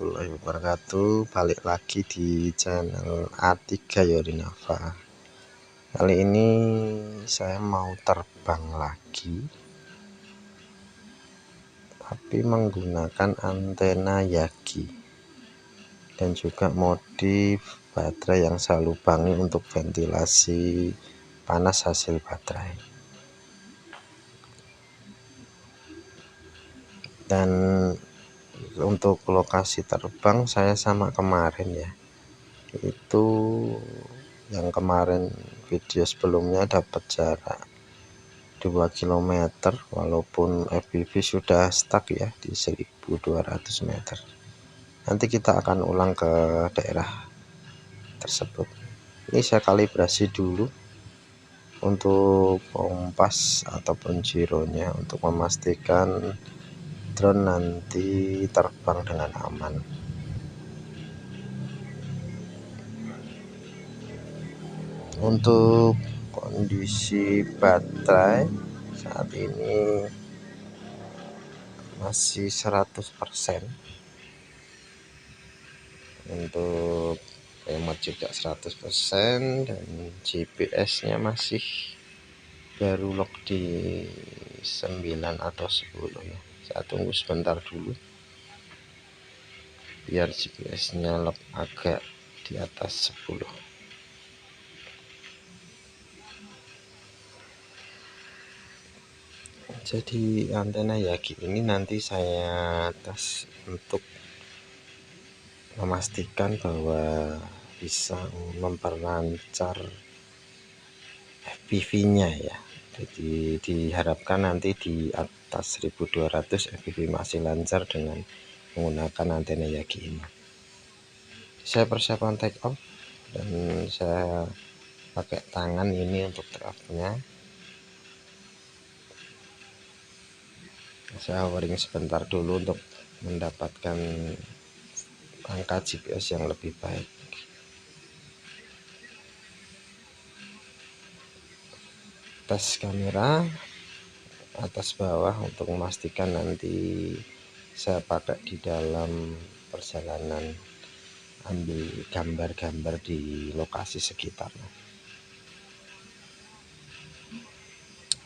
warahmatullahi wabarakatuh. Balik lagi di channel A3 Yorinava. Kali ini saya mau terbang lagi, tapi menggunakan antena Yagi dan juga modif baterai yang saya lubangi untuk ventilasi panas hasil baterai. Dan untuk lokasi terbang saya sama kemarin ya, itu yang kemarin video sebelumnya dapat jarak 2 km, walaupun FPV sudah stuck ya di 1200 meter. Nanti kita akan ulang ke daerah tersebut. Ini saya kalibrasi dulu untuk kompas ataupun gironya untuk memastikan drone nanti terbang dengan aman. Untuk kondisi baterai saat ini masih 100%, untuk remote juga 100%, dan GPS nya masih baru lock di 9 atau 10 ya. Saya tunggu sebentar dulu biar GPS nya lock agak di atas 10. Jadi antena Yagi ini nanti saya tes untuk memastikan bahwa bisa memperlancar FPV-nya ya. Jadi diharapkan nanti di atas 1200 FPV masih lancar dengan menggunakan antena Yagi ini. Saya persiapan take off dan saya pakai tangan ini untuk draftnya. Saya hovering sebentar dulu untuk mendapatkan angka GPS yang lebih baik. Tes kamera atas bawah untuk memastikan nanti saya pakai di dalam perjalanan ambil gambar-gambar di lokasi sekitar.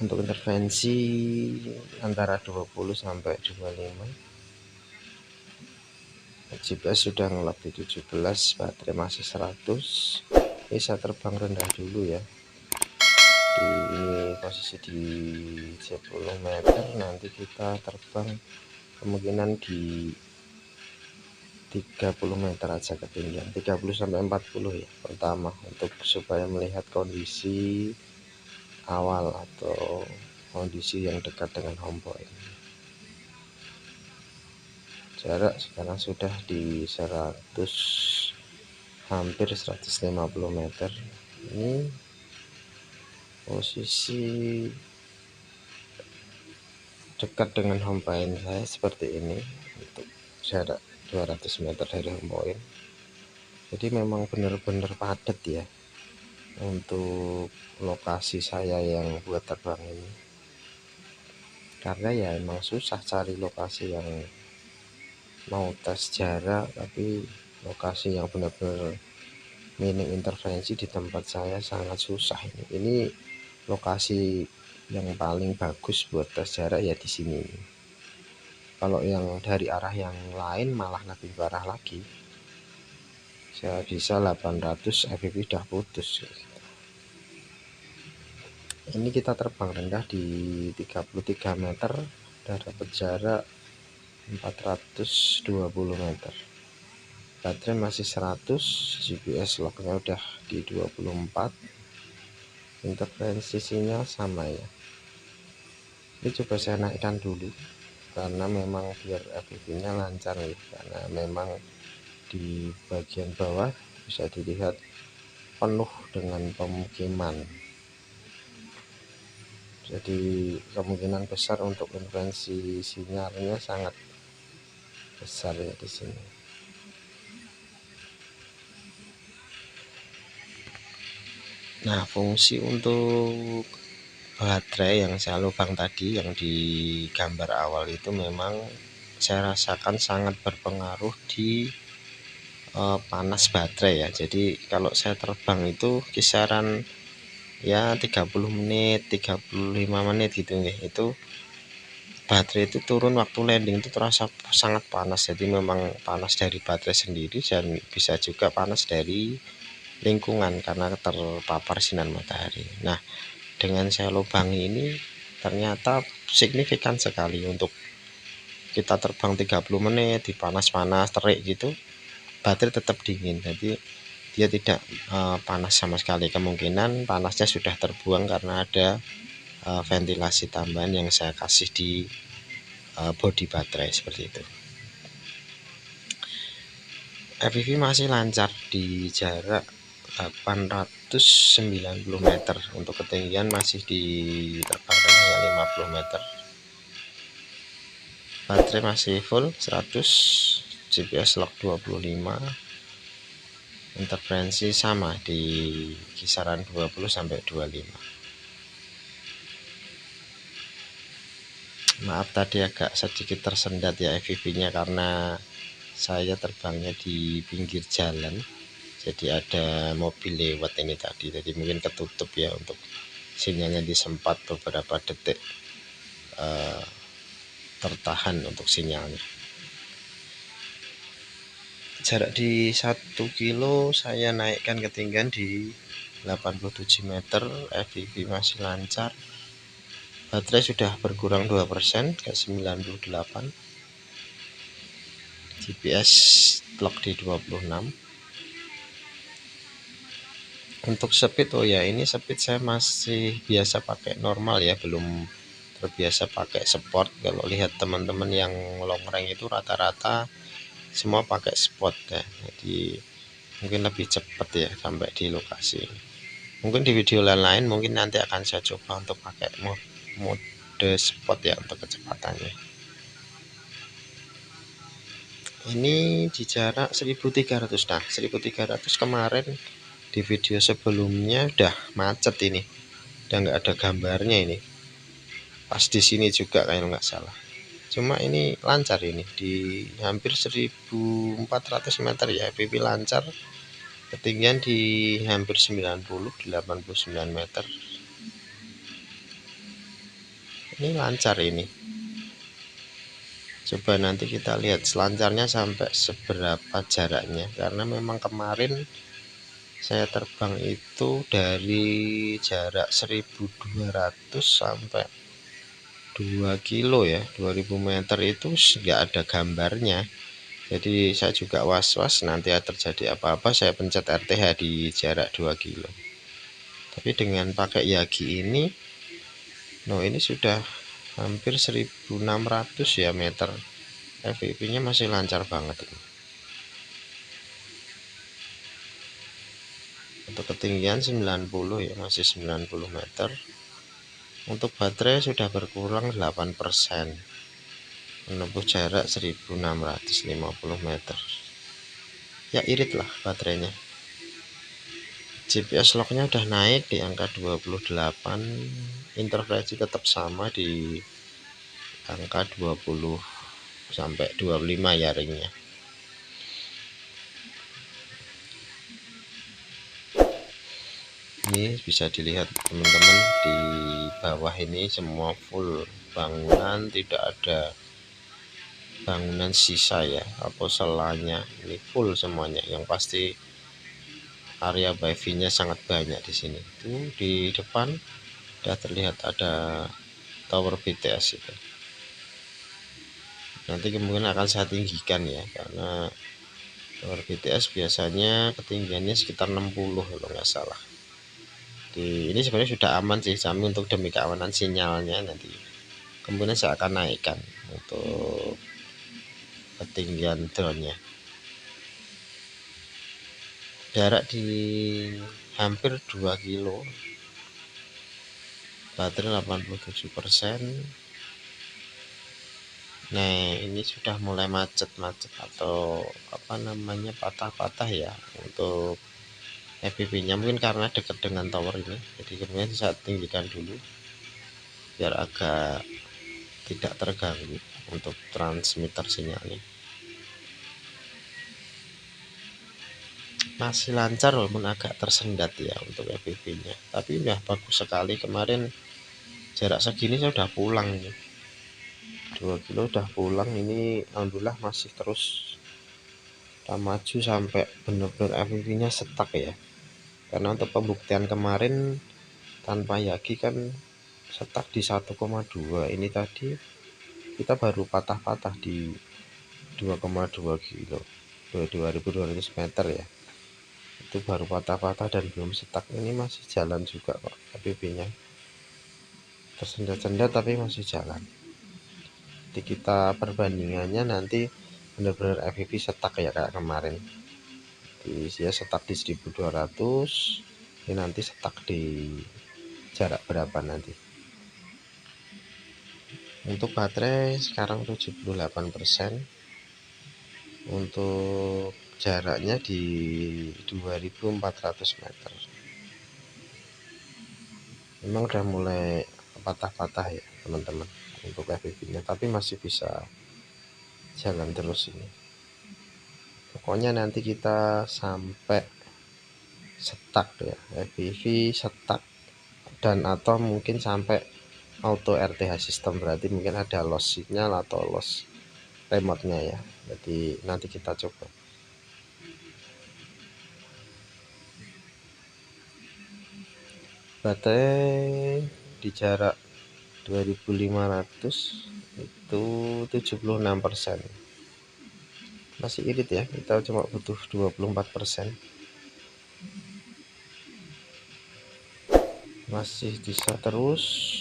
Untuk intervensi antara 20 sampai 25. GPS sudah ngelap di 17, baterai masih 100. Ini saya terbang rendah dulu ya. Ini posisi di 10 meter, nanti kita terbang kemungkinan di 30 meter aja ketinggian, 30 sampai 40 ya pertama, untuk supaya melihat kondisi awal atau kondisi yang dekat dengan home point. Jarak sekarang sudah di 100, hampir 150 meter. Ini posisi dekat dengan home point saya seperti ini, untuk jarak 200 meter dari home point. Jadi memang benar-benar padat ya untuk lokasi saya yang buat terbang ini, karena ya emang susah cari lokasi yang mau tes jarak tapi lokasi yang benar-benar minim intervensi di tempat saya sangat susah. Ini lokasi yang paling bagus buat tes jarak ya di sini. Kalau yang dari arah yang lain malah lebih parah lagi, saya bisa 800 FPV udah putus. Ini kita terbang rendah di 33 meter, udah dapat jarak 420 meter. Baterai masih 100, GPS locknya udah di 24. Intervensi sinyal sama ya. Ini coba saya naikkan dulu karena memang biar FPV nya lancar ya, karena memang di bagian bawah bisa dilihat penuh dengan pemukiman. Jadi kemungkinan besar untuk intervensi sinyalnya sangat besar ya di sini. Nah, fungsi untuk baterai yang saya lubang tadi yang di gambar awal itu memang saya rasakan sangat berpengaruh di panas baterai ya. Jadi kalau saya terbang itu kisaran ya 30 menit 35 menit gitu nih, itu baterai itu turun waktu landing itu terasa sangat panas. Jadi memang panas dari baterai sendiri dan bisa juga panas dari lingkungan karena terpapar sinar matahari. Nah, dengan saya lubangi ini ternyata signifikan sekali untuk kita terbang 30 menit di panas-panas terik gitu, baterai tetap dingin. Jadi dia tidak panas sama sekali. Kemungkinan panasnya sudah terbuang karena ada ventilasi tambahan yang saya kasih di bodi baterai seperti itu. FPV masih lancar di jarak 890 meter, untuk ketinggian masih di terbang ya 50 meter. Baterai masih full 100, GPS lock 25, interferensi sama di kisaran 20 sampai 25. Maaf tadi agak sedikit tersendat ya FPV-nya karena saya terbangnya di pinggir jalan, jadi ada mobil lewat ini tadi, jadi mungkin ketutup ya untuk sinyalnya, disempat beberapa detik tertahan untuk sinyalnya. Jarak di 1 kilo saya naikkan ketinggian di 87 meter, FPV masih lancar. Baterai sudah berkurang 2% ke 98, GPS lock di 26. Untuk speed, oh ya ini speed saya masih biasa pakai normal ya, belum terbiasa pakai sport. Kalau lihat teman-teman yang long range itu rata-rata semua pakai sport ya, jadi mungkin lebih cepat ya sampai di lokasi. Mungkin di video lain mungkin nanti akan saya coba untuk pakai mode sport ya untuk kecepatannya. Ini di jarak 1300. Nah 1300 kemarin di video sebelumnya udah macet, ini udah nggak ada gambarnya, ini pas di sini juga kalau nggak salah. Cuma ini lancar, ini di hampir 1400 meter ya, FPV lancar, ketinggian di hampir 89 meter. Ini lancar ini. Coba nanti kita lihat selancarnya sampai seberapa jaraknya, karena memang kemarin saya terbang itu dari jarak 1200 sampai 2 kilo ya, 2000 meter itu nggak ada gambarnya. Jadi saya juga was-was nanti terjadi apa-apa saya pencet RTH di jarak 2 kilo. Tapi dengan pakai Yagi ini, no ini sudah hampir 1600 ya meter, FPV-nya masih lancar banget ini. Untuk ketinggian 90 ya, masih 90 meter. Untuk baterai sudah berkurang 8%, menempuh jarak 1650 meter. Ya irit lah baterainya. GPS locknya udah naik di angka 28, interferensi tetap sama di angka 20 sampai 25 ya ringnya. Ini bisa dilihat teman-teman, di bawah ini semua full bangunan, tidak ada bangunan sisa ya atau selanya, ini full semuanya. Yang pasti area wifi-nya sangat banyak di sini. Itu di depan sudah terlihat ada tower BTS itu. Nanti kemungkinan akan saya tinggikan ya, karena tower BTS biasanya ketinggiannya sekitar 60 kalau nggak salah. Ini sebenarnya sudah aman sih, kami untuk demi keamanan sinyalnya nanti kemudian saya akan naikkan untuk ketinggian drone-nya. Jarak di hampir 2 kilo, baterai 87%. Nah ini sudah mulai macet-macet atau apa namanya, patah-patah ya untuk FPV-nya, mungkin karena dekat dengan tower ini. Jadi kemudian saya tinggikan dulu biar agak tidak terganggu untuk transmitter sinyalnya. Masih lancar walaupun agak tersendat ya untuk FPV nya, tapi udah bagus sekali. Kemarin jarak segini saya udah pulang ini, 2 kilo udah pulang ini. Alhamdulillah masih terus kita maju sampai bener-bener FPV nya stuck ya, karena untuk pembuktian kemarin tanpa Yagi kan stuck di 1,2. Ini tadi kita baru patah-patah di 2,2 kilo, 2200 meter ya, itu baru patah-patah dan belum stuck. Ini masih jalan juga kok FPV nya, tersendat-sendat tapi masih jalan. Jadi kita perbandingannya nanti benar-benar FPV stuck ya kayak kemarin, dia stuck di 1200, ini nanti stuck di jarak berapa nanti. Untuk baterai sekarang 78%, untuk jaraknya di 2400 meter. Memang udah mulai patah-patah ya teman-teman untuk FPV nya, tapi masih bisa jalan terus ini. Pokoknya nanti kita sampai stuck ya, FPV stuck, dan atau mungkin sampai auto RTH sistem, berarti mungkin ada loss sinyal atau loss remote-nya ya. Jadi nanti kita coba. Baterai di jarak 2500 itu 76%. Masih irit ya, kita cuma butuh 24%. Masih bisa terus.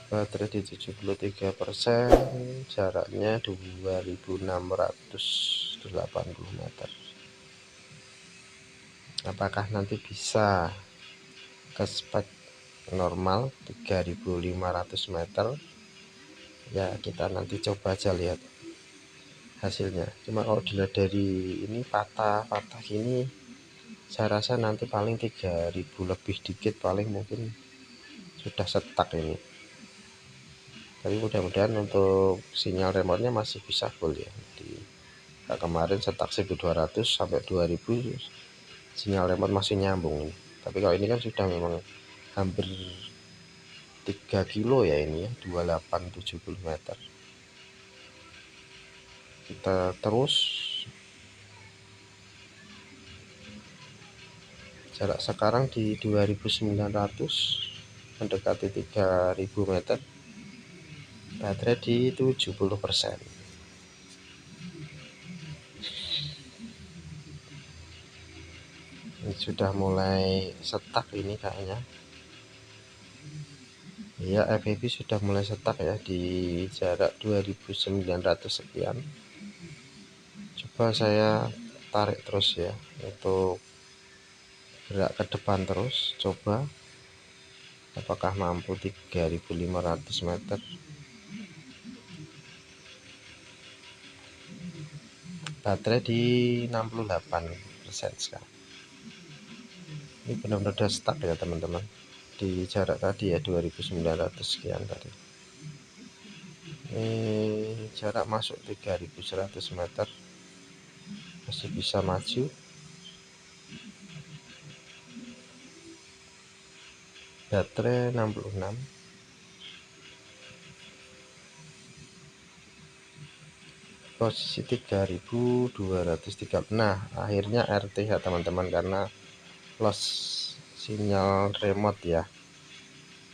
Baterai di 73%, jaraknya 2680 meter. Apakah nanti bisa ke spek normal 3500 meter ya, kita nanti coba aja lihat hasilnya. Cuma kalau dilihat dari ini patah-patah gini, saya rasa nanti paling 3000 lebih dikit, paling mungkin sudah stuck ini. Tapi mudah-mudahan untuk sinyal remote-nya masih bisa full ya. Jadi kemarin stuck 1200 sampai 2000 sinyal remote masih nyambung ini. Tapi kalau ini kan sudah memang hampir 3 kilo ya ini ya, 2870 meter. Kita terus, jarak sekarang di 2900, mendekati 3000 meter. Baterai di 70%. Ini sudah mulai stuck ini kayaknya ya, FPV sudah mulai stuck ya di jarak 2900 sekian. Coba saya tarik terus ya, untuk gerak ke depan terus, coba apakah mampu 3500 meter. Baterai di 68% sekarang. Ini benar-benar udah stuck ya teman-teman di jarak tadi ya, 2900 sekian tadi. Ini jarak masuk 3100 meter, masih bisa maju. Baterai 66, posisi 3230. Nah akhirnya RTH teman-teman, karena loss sinyal remote ya.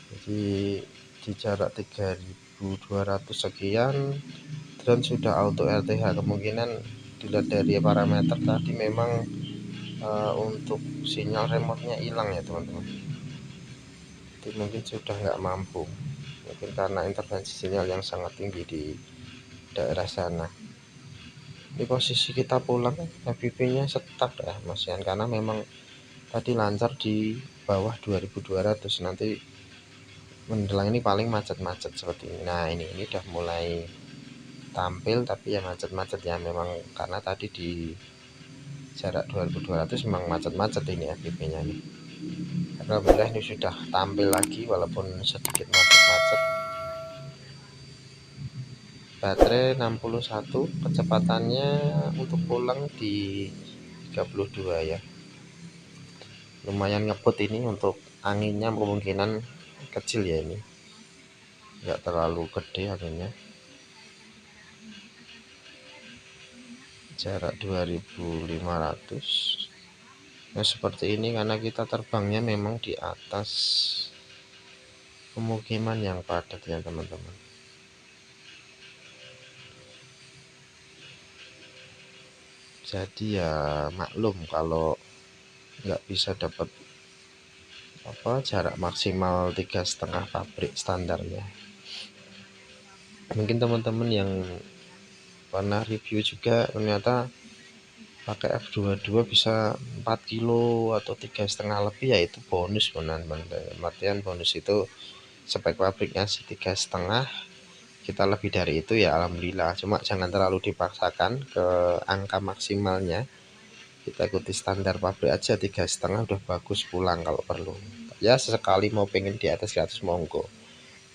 Jadi di jarak 3200 sekian drone sudah auto RTH. Kemungkinan dilihat dari parameter tadi memang untuk sinyal remote-nya hilang ya teman-teman. Jadi mungkin sudah nggak mampu, mungkin karena intervensi sinyal yang sangat tinggi di daerah sana. Di posisi kita pulang, FPV nya stuck ya masian, karena memang tadi lancar di bawah 2200. Nanti menjelang ini paling macet-macet seperti ini. Nah ini udah mulai tampil, tapi ya macet-macet ya, memang karena tadi di jarak 2200 memang macet-macet ini FPV nya nih. Alhamdulillah ini sudah tampil lagi walaupun sedikit macet-macet. baterai 61, kecepatannya untuk pulang di 32 ya. Lumayan ngebut ini, untuk anginnya kemungkinan kecil ya, ini nggak terlalu gede anginnya. Jarak 2500. Nah seperti ini karena kita terbangnya memang di atas pemukiman yang padat ya teman-teman. Jadi ya maklum kalau nggak bisa dapat jarak maksimal 3,5 pabrik standarnya. Mungkin teman-teman yang pernah review juga ternyata pakai F22 bisa 4 kilo atau 3,5 lebih, ya itu bonus teman-teman. Artian bonus itu spek pabriknya 3,5, kita lebih dari itu ya alhamdulillah. Cuma jangan terlalu dipaksakan ke angka maksimalnya, kita ikuti standar pabrik aja 3,5 udah bagus, pulang kalau perlu ya. Sesekali mau pengen di atas monggo,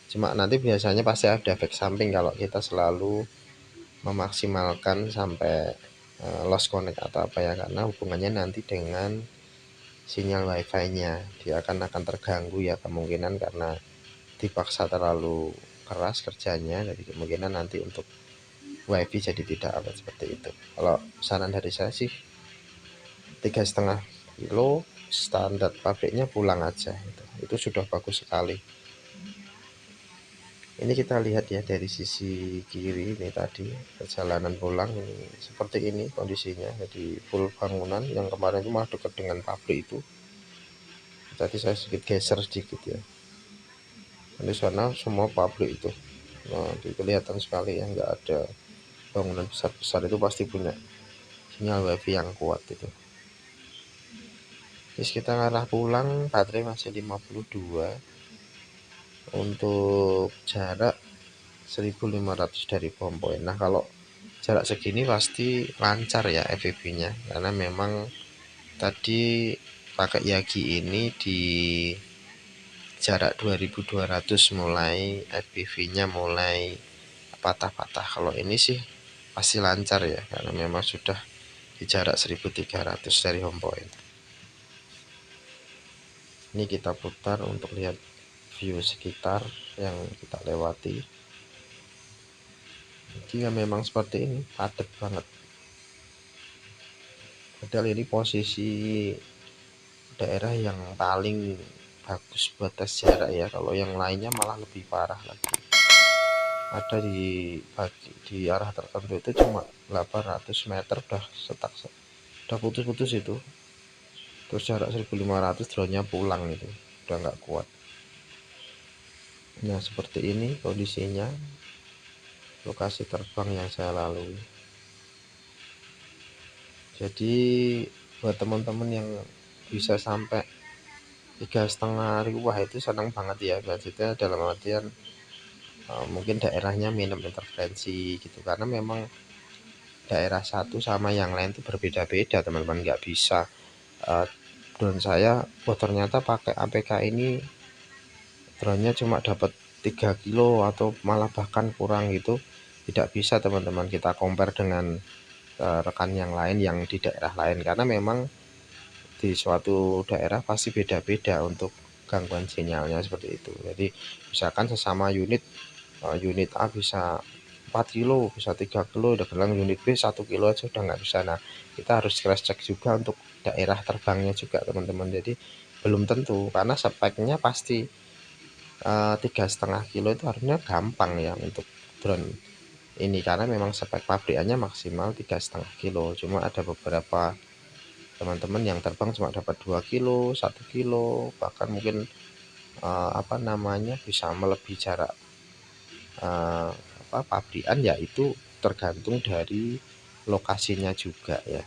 cuma nanti biasanya pasti ada efek samping kalau kita selalu memaksimalkan sampai lost connect atau apa ya, karena hubungannya nanti dengan sinyal wifi nya, dia akan terganggu ya kemungkinan, karena dipaksa terlalu keras kerjanya, jadi kemungkinan nanti untuk wifi jadi tidak aman seperti itu. Kalau saran dari saya sih 3,5 kilo standar pabriknya, pulang aja, itu sudah bagus sekali. Ini kita lihat ya dari sisi kiri ini tadi perjalanan pulang ini seperti ini kondisinya. Jadi full bangunan, yang kemarin itu malah dekat dengan pabrik itu. Tadi saya sedikit geser sedikit ya, di sana semua pabrik itu. Nah kelihatan sekali ya, nggak ada bangunan besar-besar, itu pasti punya sinyal wifi yang kuat itu. Terus kita ngarah pulang, baterai masih 52 untuk jarak 1500 dari pom point. Nah kalau jarak segini pasti lancar ya FPV nya, karena memang tadi pakai Yagi ini di jarak 2200 mulai FPV nya mulai patah-patah. Kalau ini sih pasti lancar ya, karena memang sudah di jarak 1300 dari home point. Ini kita putar untuk lihat view sekitar yang kita lewati. Jika memang seperti ini padat banget, padahal ini posisi daerah yang paling bagus buat tes jarak ya. Kalau yang lainnya malah lebih parah lagi, ada di arah tertentu itu cuma 800 meter udah setak, udah putus-putus itu. Terus jarak 1500 dronnya pulang, itu udah nggak kuat. Nah seperti ini kondisinya lokasi terbang yang saya lalui. Jadi buat teman-teman yang bisa sampai 3,5 ribuan itu senang banget ya. Maksudnya dalam artian mungkin daerahnya minim intervensi gitu, karena memang daerah satu sama yang lain itu berbeda-beda teman-teman. Nggak bisa drone saya ternyata pakai APK ini dronenya cuma dapat 3 kilo atau malah bahkan kurang gitu, tidak bisa teman-teman kita compare dengan rekan yang lain yang di daerah lain, karena memang di suatu daerah pasti beda-beda untuk gangguan sinyalnya seperti itu. Jadi misalkan sesama unit, unit A bisa 4 kilo, bisa 3 kilo, udah bilang unit B 1 kilo aja udah nggak bisa. Nah kita harus cross check juga untuk daerah terbangnya juga teman-teman. Jadi belum tentu, karena speknya pasti 3,5 kilo itu harusnya gampang ya untuk drone ini, karena memang spek pabrikannya maksimal 3,5 kilo. Cuma ada beberapa teman-teman yang terbang cuma dapat 2 kilo, 1 kilo, bahkan mungkin bisa melebihi jarak pabrikan, yaitu tergantung dari lokasinya juga ya.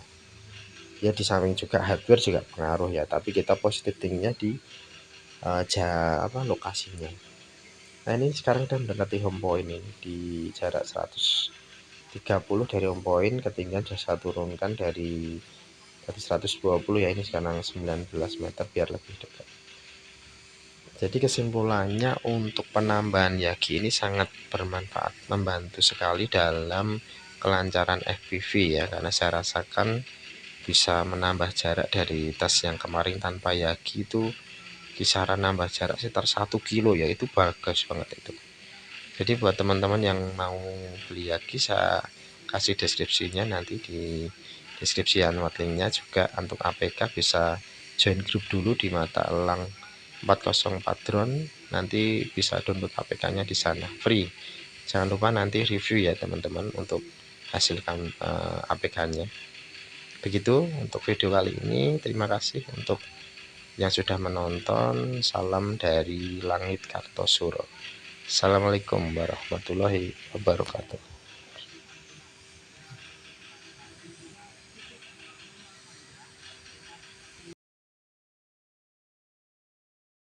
Ya di samping juga hardware juga pengaruh ya, tapi kita positif tingginya di lokasinya. Nah ini sekarang udah mendekati home point ini, di jarak 130 dari home point, ketinggian sudah saya turunkan dari 120 ya, ini sekarang 19 meter biar lebih dekat. Jadi kesimpulannya, untuk penambahan yagi ini sangat bermanfaat, membantu sekali dalam kelancaran FPV ya, karena saya rasakan bisa menambah jarak dari tes yang kemarin tanpa yagi itu kisaran nambah jarak sekitar 1 kilo ya, itu bagus banget itu. Jadi buat teman-teman yang mau beli yagi, saya kasih deskripsinya nanti di deskripsi linknya juga. Untuk APK bisa join grup dulu di Mata Elang 404 drone, nanti bisa download APK-nya di sana free. Jangan lupa nanti review ya teman-teman untuk hasilkan APK-nya. Begitu untuk video kali ini. Terima kasih untuk yang sudah menonton. Salam dari Langit Kartosuro. Assalamualaikum warahmatullahi wabarakatuh.